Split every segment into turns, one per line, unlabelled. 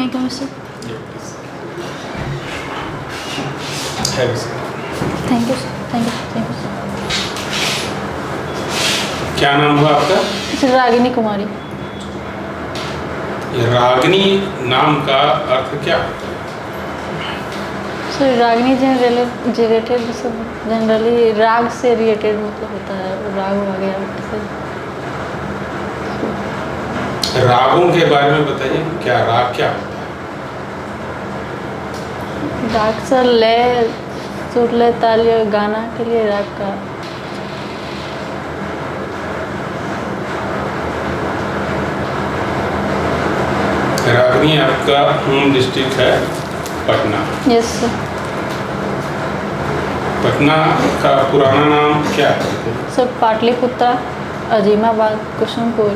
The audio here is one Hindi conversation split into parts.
मैं come sir. Thank you sir, thank you sir.
क्या नाम हुआ आपका?
सर रागिनी कुमारी।
ये रागिनी नाम का अर्थ क्या होता है?
सर रागिनी जनरली राग से रिलेटेड मतलब होता है, राग वगैरह ऐसे।
रागों के बारे में बताइए, क्या राग क्या होता है?
राग सर लय, सुर, लय, ताल, गाना के लिए राग का।
रागिनी आपका होम डिस्ट्रिक्ट है पटना।
Yes sir.
पटना का पुराना नाम क्या है?
सर पाटलिपुत्रा, अजीमाबाद, कुसुमपुर।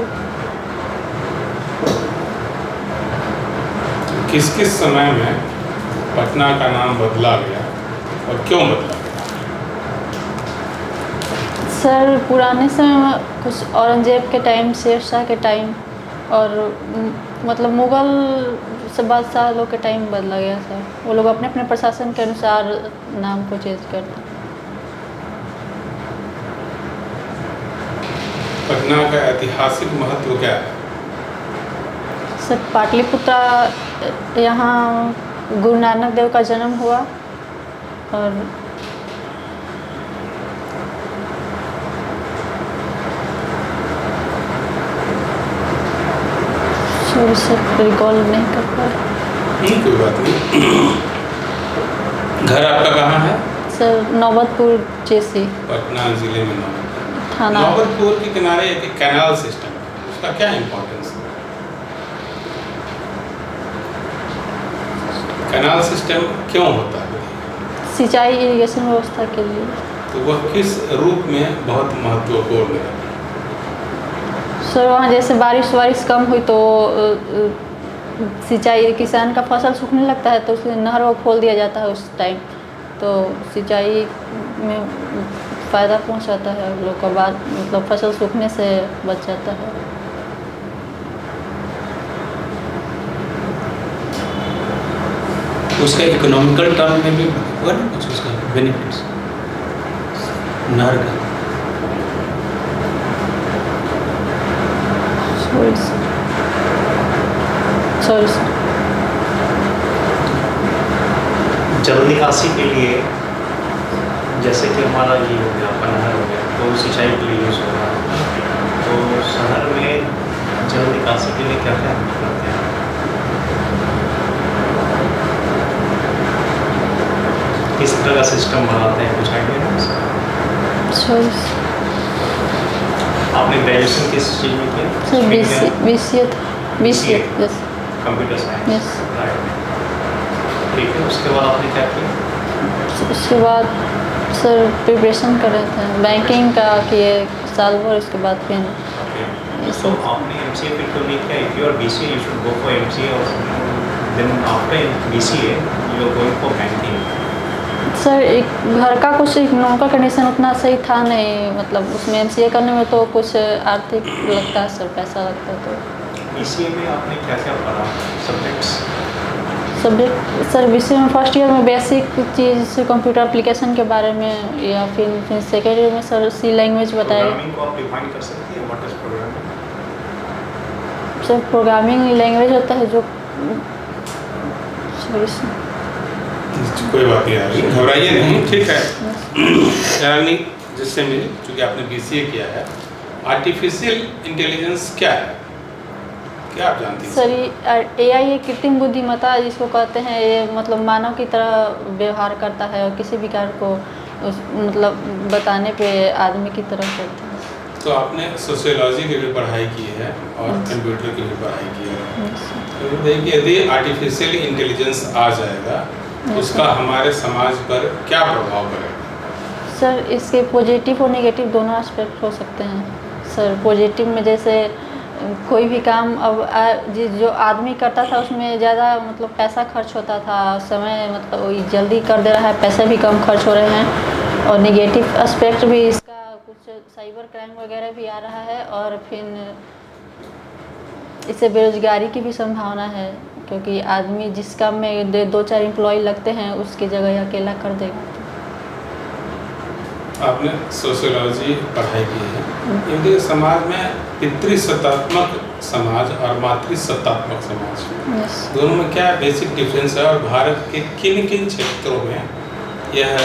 किस किस समय में पटना का नाम बदला गया और क्यों बदला गया?
सर पुराने समय में कुछ औरंगजेब के टाइम, शेरशाह के टाइम और मतलब मुग़ल से बादशाह लोग के टाइम बदला गया था। वो लोग अपने अपने प्रशासन के अनुसार नाम को चेंज करते।
पटना का ऐतिहासिक महत्व क्या है?
सर पाटलिपुत्रा, यहाँ गुरु नानक देव का जन्म हुआ और सर रिकॉल नहीं कर पा रहे।
कोई बात नहीं। घर आपका कहाँ है?
सर नौबतपुर जैसी,
पटना जिले में नौबतपुर
थाना।
नौबतपुर के किनारे एक कैनाल सिस्टम है, उसका क्या इम्पोर्टेंस है? कैनाल सिस्टम क्यों होता है?
सिंचाई इरिगेशन व्यवस्था के लिए।
तो वह किस रूप में बहुत महत्वपूर्ण है?
सर वहाँ जैसे बारिश कम हुई तो सिंचाई, किसान का फसल सूखने लगता है तो उसमें नहर वो खोल दिया जाता है उस टाइम, तो सिंचाई में फ़ायदा पहुँचाता है लोग का, बाद मतलब फसल सूखने से बच जाता है।
उसका इकोनॉमिकल टर्म में भी हुआ ना कुछ उसका बेनिफिट्स नहर का?
Sorry sir.
जल निकासी के लिए जैसे कि हमारा ये हो गया, आपका नहर हो गया, तो सिंचाई के लिए यूज़ हो रहा है। तो शहर में जल निकासी के लिए क्या क्या करते हैं? किस तरह का सिस्टम बनाते हैं, कुछ आइडिया है इसका?
सॉरी
आपने ग्रेजुएशन किस चीज़ में किया?
Sir BCA yes.
Computer science.
Yes.
ठीक है, उसके बाद आपने क्या किया?
उसके बाद सर प्रिपरेशन कर रहे थे बैंकिंग का, किए साल भर, उसके बाद फिर
So आपने MCA फिर क्यों नहीं किया? If you are BCA, you should go for MCA or something. Then after BCA, you are going for banking.
Sir एक घर का कुछ इकोनॉमिक का कंडीशन उतना सही था नहीं, मतलब उसमें MCA करने में तो कुछ आर्थिक लगता है सर, पैसा लगता है। तो
BCA में आपने क्या क्या पढ़ा सब्जेक्ट्स?
सब्जेक्ट सर BCA में फर्स्ट ईयर में बेसिक चीज़ कंप्यूटर एप्लीकेशन के बारे में, या फिर सेकेंड ईयर में सर C लैंग्वेज बताएगा।
प्रोग्रामिंग को आप डिफाइन कर सकती हैं? What is programming?
Sir programming language होता है जो, सॉरी सर।
कोई बात नहीं यार, घबराइए नहीं, ठीक है। रागिनी जिससे मिली, चूँकि आपने BCA किया है, आर्टिफिशियल इंटेलिजेंस क्या है, क्या आप जानती हैं?
सर AI ये कृत्रिम बुद्धिमत्ता जिसको कहते हैं, ये मतलब मानव की तरह व्यवहार करता है और किसी भी कार्य को मतलब बताने पे आदमी की तरह करता है।
तो आपने सोशियोलॉजी की भी पढ़ाई की है और कंप्यूटर की भी पढ़ाई की है, तो बताइए कि यदि आर्टिफिशियल इंटेलिजेंस आ जाएगा तो उसका हमारे समाज पर क्या प्रभाव पड़ेगा?
सर इसके पॉजिटिव और नेगेटिव दोनों एस्पेक्ट हो सकते हैं। सर पॉजिटिव में जैसे कोई भी काम अब जो आदमी करता था उसमें ज़्यादा मतलब पैसा खर्च होता था, समय मतलब जल्दी कर दे रहा है, पैसे भी कम खर्च हो रहे हैं। और नेगेटिव एस्पेक्ट भी इसका कुछ साइबर क्राइम वगैरह भी आ रहा है, और फिर इससे बेरोजगारी की भी संभावना है। क्योंकि आदमी जिस काम में 2-4 एम्प्लॉय लगते हैं उसकी जगह अकेला कर देगा।
आपने सोशियोलॉजी पढ़ाई की है। इंडियन समाज में पितृसत्तात्मक समाज और मातृसत्तात्मक समाज,
यस।
दोनों में क्या बेसिक डिफरेंस है और भारत के किन किन क्षेत्रों में यह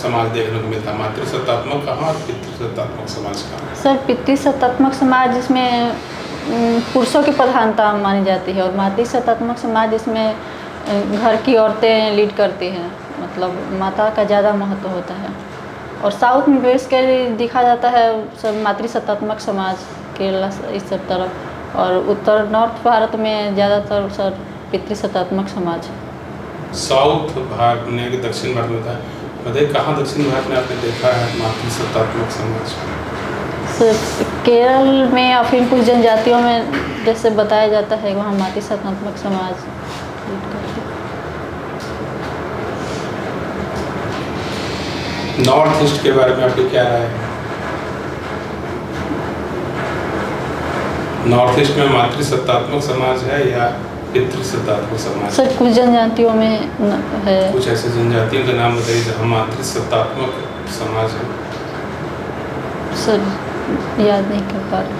समाज देखने को मिलता है? मातृसत्तात्मक कहाँ और पितृसत्तात्मक समाज कहाँ?
सर पितृसत्तात्मक समाज जिसमें पुरुषों की प्रधानता मानी जाती है और मातृसत्तात्मक समाज जिसमें घर की औरतें लीड करती हैं, मतलब माता का ज़्यादा महत्व होता है। और साउथ में बेसिकली देखा जाता है सब मातृसत्तात्मक समाज, केरला इस सब तरफ, और उत्तर नॉर्थ भारत में ज़्यादातर सर पितृसत्तात्मक समाज।
साउथ भारत में कि दक्षिण भारत में था, बताइए कहाँ दक्षिण भारत में आपने देखा है मातृसत्तात्मक समाज?
सर केरल में या फिर कुछ जनजातियों में जैसे बताया जाता है वहाँ मातृसत्तात्मक समाज लीड करती है।
नॉर्थ ईस्ट के बारे में आपकी क्या राय है? नॉर्थ ईस्ट में मातृसत्तात्मक समाज है या पितृसत्तात्मक समाज?
सर कुछ जनजातियों में है।
कुछ ऐसे जनजातियों के नाम बताइए जहाँ मातृसत्तात्मक समाज है।
सर याद नहीं कर पा रहे।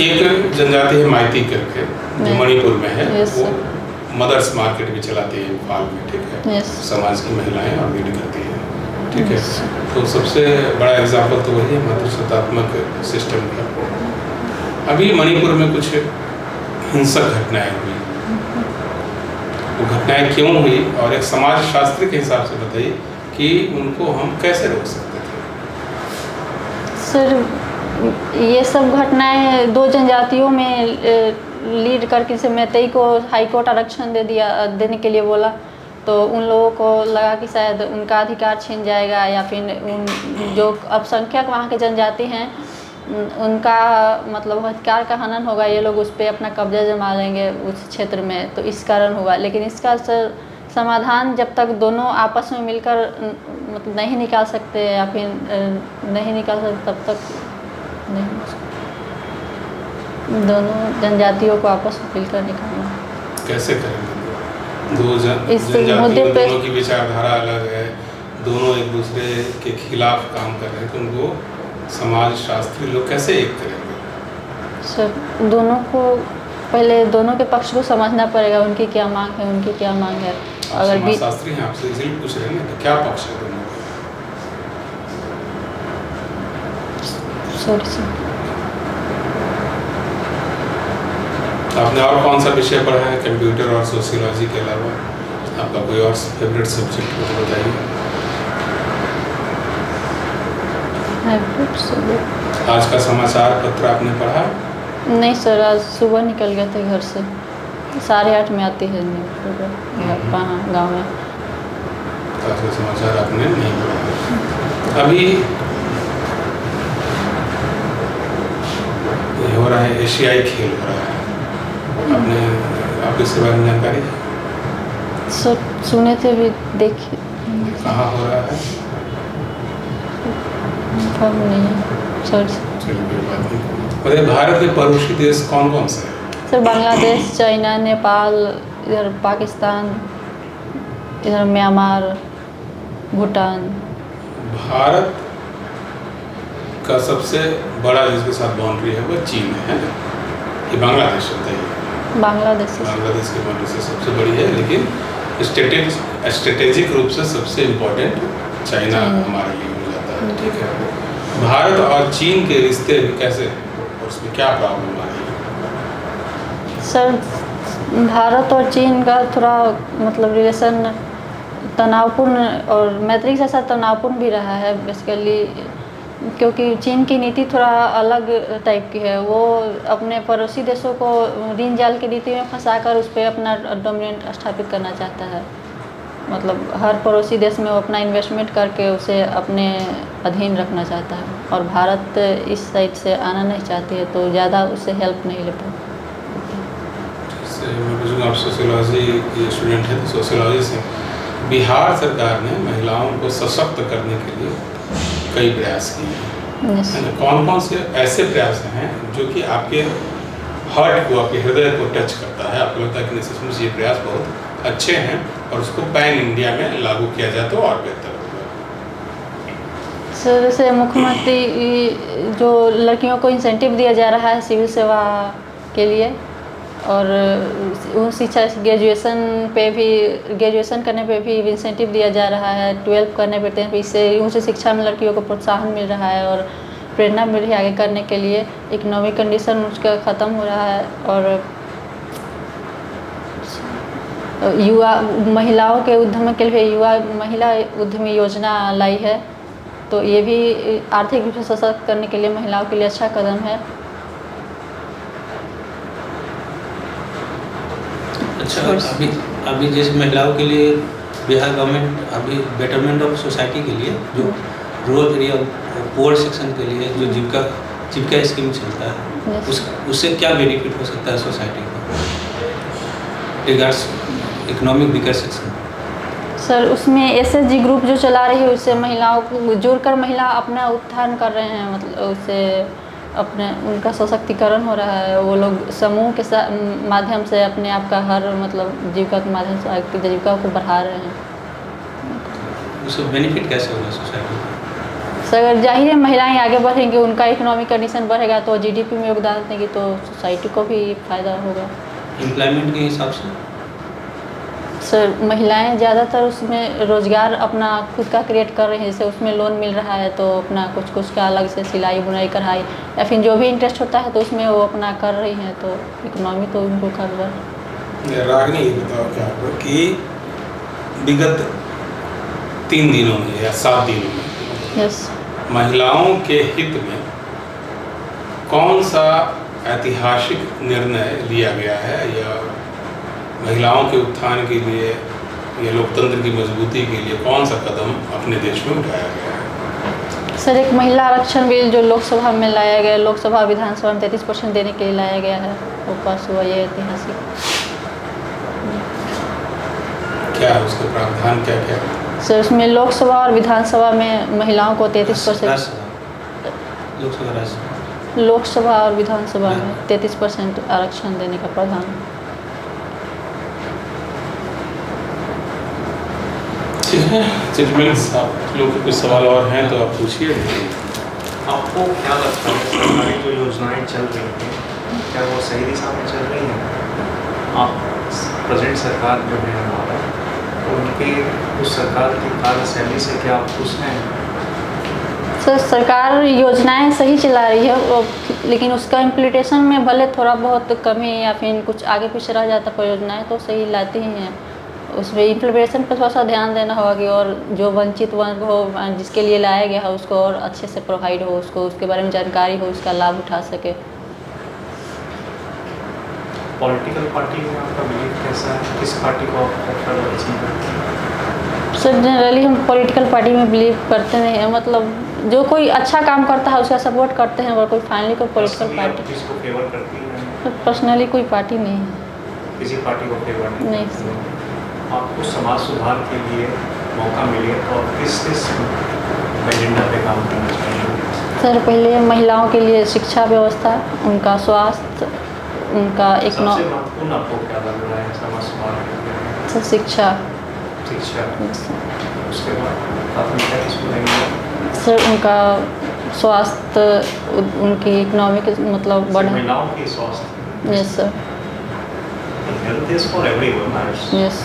एक जनजाति है माइती करके जो मणिपुर में है,
यस
वो
सर।
मदर्स मार्केट भी चलाती है इम्फाल में, ठीक है,
यस।
समाज की महिलाएं और लीड करती है, ठीक है।
यस।
तो सबसे बड़ा एग्जाम्पल तो वही है मातृसत्तात्मक सिस्टम का। अभी मणिपुर में कुछ हिंसक घटनाएं हुई, वो घटनाएं क्यों हुई और एक समाज शास्त्री के हिसाब से बताइए कि उनको हम कैसे रोक सकते थे?
सर ये सब घटनाएं दो जनजातियों में लीड करके, जैसे मैतेई को हाई कोर्ट आरक्षण देने के लिए बोला, तो उन लोगों को लगा कि शायद उनका अधिकार छीन जाएगा या फिर उन जो अल्पसंख्यक वहाँ के जनजाति हैं उनका मतलब अधिकार का हनन होगा, ये लोग उस पर अपना कब्जा जमा लेंगे उस क्षेत्र में, तो इस कारण हुआ। लेकिन इसका समाधान जब तक दोनों आपस में मिलकर मतलब नहीं निकाल सकते या फिर नहीं निकाल सकते तब तक नहीं हो सकता। दोनों जनजातियों को आपस में मिलकर निकालना
कैसे करेंगे? दो
इस
जनजातियों
मुद्दे पे
दोनों की विचारधारा अलग है, दोनों एक दूसरे के खिलाफ काम कर रहे हैं, तो उनको समाज शास्त्री लोग कैसे एक करेंगे?
सर दोनों को पहले दोनों के पक्ष को समझना पड़ेगा, उनकी क्या मांग है, उनकी क्या मांग है। अगर
समाज शास्त्री हैं, आपसे इसलिए पूछ रहे हैं ना, क्या पक्ष है दोनों का?
Sorry sir.
आपने और कौन सा विषय पढ़ा है कंप्यूटर और सोशियोलॉजी के अलावा? आपका कोई और फेवरेट सब्जेक्ट हो तो बताइए। आज का समाचार पत्र आपने पढ़ा?
नहीं सर, आज सुबह निकल गए थे घर से, 8:30 में आती है न्यूज़ कहाँ गाँव में।
आज का समाचार आपने नहीं पढ़ा। अभी ये हो रहा है, एशियाई खेल हो रहा है, आपने आपको इसके बारे में जानकारी?
सर सुने थे भी, देखिए
कहाँ हो रहा है?
हम नहीं सर।
चलिए, भारत के पड़ोसी देश कौन कौन से हैं?
सर बांग्लादेश, चाइना, नेपाल, इधर पाकिस्तान, इधर म्यांमार, भूटान।
भारत का सबसे बड़ा जिसके साथ बाउंड्री है वो चीन है ना, कि बांग्लादेश होता है?
बांग्लादेश
की बाउंड्री से सबसे बड़ी है, लेकिन स्ट्रेटेजिक रूप से सबसे इम्पोर्टेंट चाइना हमारे लिए हो जाता है, ठीक है। भारत और चीन के रिश्ते कैसे हैं और उसमें क्या प्रॉब्लम आ रही है?
सर भारत और चीन का थोड़ा मतलब रिलेशन तनावपूर्ण और मैत्री के साथ तनावपूर्ण भी रहा है बेसिकली, क्योंकि चीन की नीति थोड़ा अलग टाइप की है। वो अपने पड़ोसी देशों को ऋण जाल की नीति में फंसाकर उस पर अपना डोमिनेंट स्थापित करना चाहता है। मतलब हर पड़ोसी देश में वो अपना इन्वेस्टमेंट करके उसे अपने अधीन रखना चाहता है, और भारत इस साइड से आना नहीं चाहती है, तो ज़्यादा उससे हेल्प नहीं ले पाती।
मैं पूछूँगा, आप सोशियोलॉजी के स्टूडेंट हैं, तो सोशियोलॉजी से बिहार सरकार ने महिलाओं को सशक्त करने के लिए कई प्रयास किए हैं, कौन कौन से ऐसे प्रयास हैं जो कि आपके हार्ट को, आपके हृदय को टच करता है। आपको लगता है कि निश्चित रूप से ये प्रयास बहुत अच्छे हैं और उसको पैन इंडिया में लागू किया जाए तो और बेहतर होगा।
सर जैसे मुख्यमंत्री जो लड़कियों को इंसेंटिव दिया जा रहा है सिविल सेवा के लिए, और उन शिक्षा ग्रेजुएशन पे भी, ग्रेजुएशन करने पे भी इंसेंटिव दिया जा रहा है, 12 करने पे 10, इससे उच्च शिक्षा में लड़कियों को प्रोत्साहन मिल रहा है और प्रेरणा मिल रही है आगे करने के लिए। इकोनॉमिक कंडीशन उसका ख़त्म हो रहा है और युवा महिलाओं के उद्यम के लिए युवा महिला उद्यमी योजना लाई है, तो ये भी आर्थिक रूप से सशक्त करने के लिए महिलाओं के लिए अच्छा कदम है।
अच्छा, अभी जैसे महिलाओं के लिए बिहार गवर्नमेंट अभी बेटरमेंट ऑफ सोसाइटी के लिए जो रूरल एरिया पुअर सेक्शन के लिए जो जीविका स्कीम चलता है, उससे क्या बेनिफिट हो सकता है सोसाइटी को regards economic weaker section?
Sir उसमें एसएचजी ग्रुप जो चला रही है उससे महिलाओं को जोड़कर महिला अपना उत्थान कर रहे हैं, मतलब उससे अपने उनका सशक्तिकरण हो रहा है। वो लोग समूह के माध्यम से अपने आप का हर मतलब जीविका के माध्यम से जीविका को बढ़ा रहे हैं।
उससे बेनिफिट कैसे होगा सोसाइटी को?
सर जाहिर है महिलाएं आगे बढ़ेंगी, उनका इकोनॉमिक कंडीशन बढ़ेगा तो जीडीपी में योगदान देंगी तो सोसाइटी को भी फायदा होगा।
एम्प्लॉयमेंट के हिसाब से
सर महिलाएं ज़्यादातर उसमें रोज़गार अपना खुद का क्रिएट कर रही हैं, जैसे उसमें लोन मिल रहा है तो अपना कुछ का अलग से सिलाई बुनाई कढ़ाई या फिर जो भी इंटरेस्ट होता है तो उसमें वो अपना कर रही हैं, तो इकोनॉमी तो उनको कर
रागनी ये बताओ क्या आपको कि विगत 3 दिनों में या 7 दिनों में
यस
महिलाओं के हित में कौन सा ऐतिहासिक निर्णय लिया गया है या महिलाओं के उत्थान के लिए या लोकतंत्र की मजबूती के लिए कौन सा कदम अपने देश में उठाया गया है?
सर एक महिला आरक्षण बिल जो लोकसभा में लाया गया, लोकसभा विधानसभा में 33% देने के लिए लाया गया है, वो पास हुआ। ये ऐतिहासिक
क्या है उसके प्रावधान क्या क्या?
सर उसमें लोकसभा और विधानसभा में महिलाओं को 33%, लोकसभा और विधानसभा में 33% आरक्षण देने का प्रावधान है।
ठीक है, जजमेंट्स आप लोग के कुछ सवाल और हैं तो आप पूछिए।
आपको क्या लगता है सरकारी जो योजनाएं चल रही हैं क्या वो सही दिशा में चल रही हैं? आप प्रेजेंट सरकार जो है हमारा, उनके उस सरकार की कार्यशैली से क्या आप खुश हैं?
सर सरकार योजनाएं सही चला रही है, लेकिन उसका इम्प्लीमेंटेशन में भले थोड़ा बहुत कमी या फिर कुछ आगे पीछे रह जाता, पर योजनाएं तो सही लाती ही हैं। उसमें इम्प्लीमेंटेशन पर थोड़ा सा ध्यान देना होगा कि और जो वंचित वर्ग हो जिसके लिए लाया गया है उसको और अच्छे से प्रोवाइड हो, उसको उसके बारे में जानकारी हो, उसका लाभ उठा सके।
पॉलिटिकल पार्टी में आपका बिलीव कैसा है? किस पार्टी को आप प्रेफर करते हैं?
सर जनरली हम पॉलिटिकल पार्टी में बिलीव करते नहीं हैं, मतलब जो कोई अच्छा काम करता है उसका सपोर्ट करते हैं, और कोई फाइनली कोई पॉलिटिकल पार्टी
किसको फेवर करती है?
पर्सनली कोई पार्टी नहीं है।
किसी पार्टी को फेवर
नहीं
सर। आपको समाज सुधार के लिए मौका मिले तो आप किस एजेंडा पे काम करना चाहिए?
सर पहले महिलाओं के लिए शिक्षा व्यवस्था, उनका स्वास्थ्य, उनका
सबसे महत्वपूर्ण आपको क्या लग रहा है समाज सुधार के लिए?
सर शिक्षा।
उसके बाद प्राथमिकता किसको देंगे?
सर उनका स्वास्थ्य, उनकी इकोनॉमिक मतलब बढ़ा।
महिलाओं की स्वास्थ्य।
Yes sir.
Health is for everyone.
Yes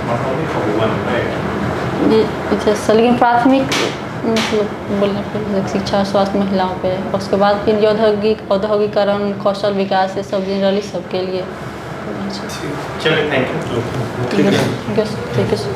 not only for women, right?
जी सर, लेकिन प्राथमिक मतलब बोलने पर शिक्षा और स्वास्थ्य महिलाओं पे, उसके बाद फिर औद्योगिकरण, कौशल विकास, ये सब जनरली सबके लिए।
चलिए, थैंक यू।
ठीक है सर।